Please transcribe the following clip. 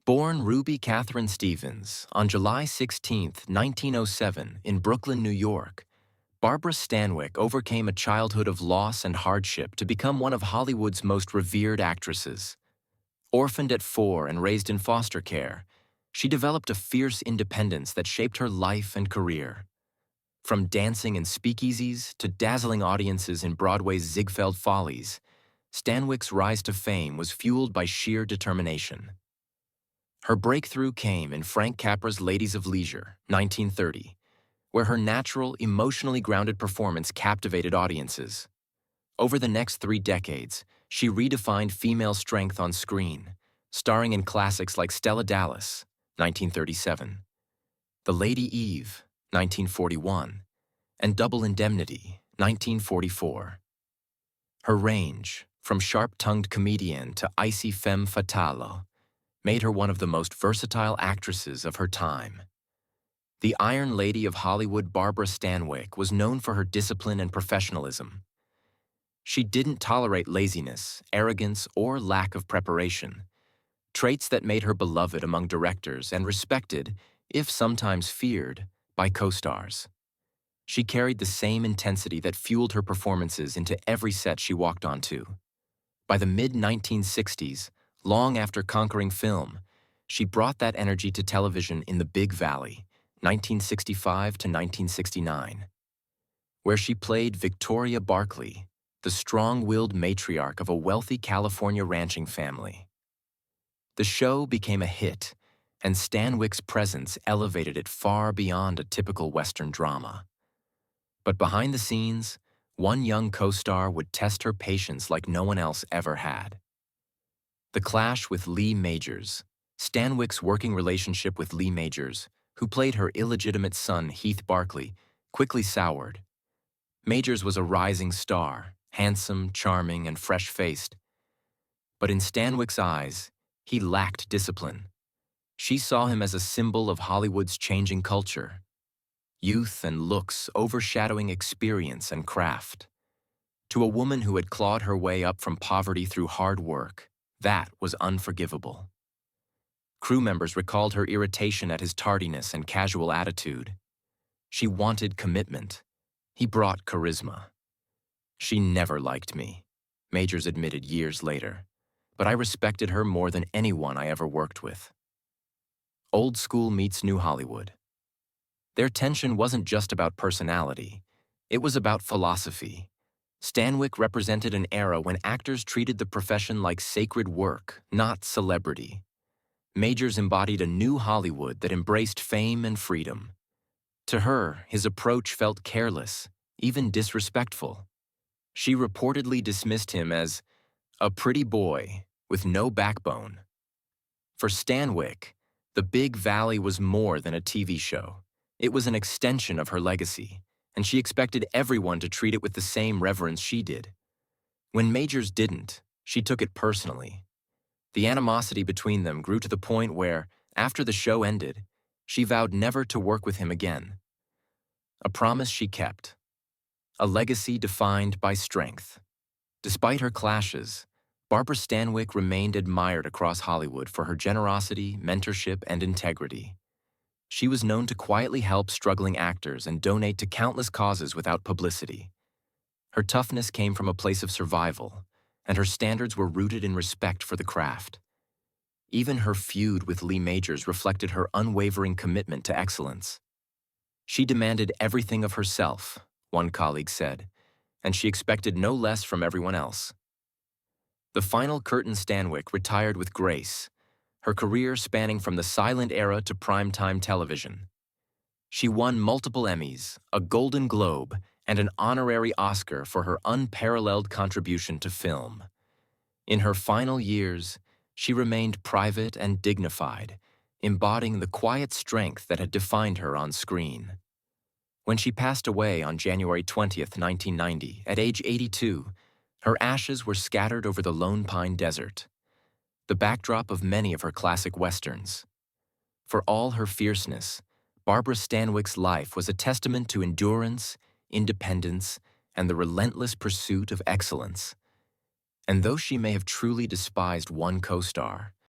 Born Ruby Catherine Stevens on July 16, 1907, in Brooklyn, New York, Barbara Stanwyck overcame a childhood of loss and hardship to become one of Hollywood's most revered actresses. Orphaned at 4 and raised in foster care, she developed a fierce independence that shaped her life and career. From dancing in speakeasies to dazzling audiences in Broadway's Ziegfeld Follies, Stanwyck's rise to fame was fueled by sheer determination. Her breakthrough came in Frank Capra's Ladies of Leisure, 1930, where her natural, emotionally grounded performance captivated audiences. Over the next 3 decades, she redefined female strength on screen, starring in classics like Stella Dallas, 1937, The Lady Eve, 1941, and Double Indemnity, 1944. Her range, from sharp-tongued comedienne to icy femme fatale, made her one of the most versatile actresses of her time. The Iron Lady of Hollywood, Barbara Stanwyck, was known for her discipline and professionalism. She didn't tolerate laziness, arrogance, or lack of preparation, traits that made her beloved among directors and respected, if sometimes feared, by co-stars. She carried the same intensity that fueled her performances into every set she walked onto. By the mid-1960s, long after conquering film, she brought that energy to television in The Big Valley, 1965 to 1969, where she played Victoria Barkley, the strong-willed matriarch of a wealthy California ranching family. The show became a hit, and Stanwyck's presence elevated it far beyond a typical Western drama. But behind the scenes, one young co-star would test her patience like no one else ever had. The clash with Lee Majors. Stanwyck's working relationship with Lee Majors, who played her illegitimate son Heath Barkley, quickly soured. Majors was a rising star, handsome, charming, and fresh-faced. But in Stanwyck's eyes, he lacked discipline. She saw him as a symbol of Hollywood's changing culture, youth and looks overshadowing experience and craft. To a woman who had clawed her way up from poverty through hard work, that was unforgivable. Crew members recalled her irritation at his tardiness and casual attitude. She wanted commitment. He brought charisma. She never liked me, Majors admitted years later, but I respected her more than anyone I ever worked with. Old school meets New Hollywood. Their tension wasn't just about personality. It was about philosophy. Stanwyck represented an era when actors treated the profession like sacred work, not celebrity. Majors embodied a new Hollywood that embraced fame and freedom. To her, his approach felt careless, even disrespectful. She reportedly dismissed him as a pretty boy with no backbone. For Stanwyck, The Big Valley was more than a TV show. It was an extension of her legacy, and she expected everyone to treat it with the same reverence she did. When Majors didn't, she took it personally. The animosity between them grew to the point where, after the show ended, she vowed never to work with him again. A promise she kept. A legacy defined by strength. Despite her clashes, Barbara Stanwyck remained admired across Hollywood for her generosity, mentorship, and integrity. She was known to quietly help struggling actors and donate to countless causes without publicity. Her toughness came from a place of survival, and her standards were rooted in respect for the craft. Even her feud with Lee Majors reflected her unwavering commitment to excellence. She demanded everything of herself, one colleague said, and she expected no less from everyone else. The final curtain Stanwyck retired with grace, her career spanning from the silent era to primetime television. She won multiple Emmys, a Golden Globe, and an honorary Oscar for her unparalleled contribution to film. In her final years, she remained private and dignified, embodying the quiet strength that had defined her on screen. When she passed away on January 20th, 1990, at age 82, her ashes were scattered over the Lone Pine Desert, the backdrop of many of her classic westerns. For all her fierceness, Barbara Stanwyck's life was a testament to endurance, independence, and the relentless pursuit of excellence. And though she may have truly despised one co-star,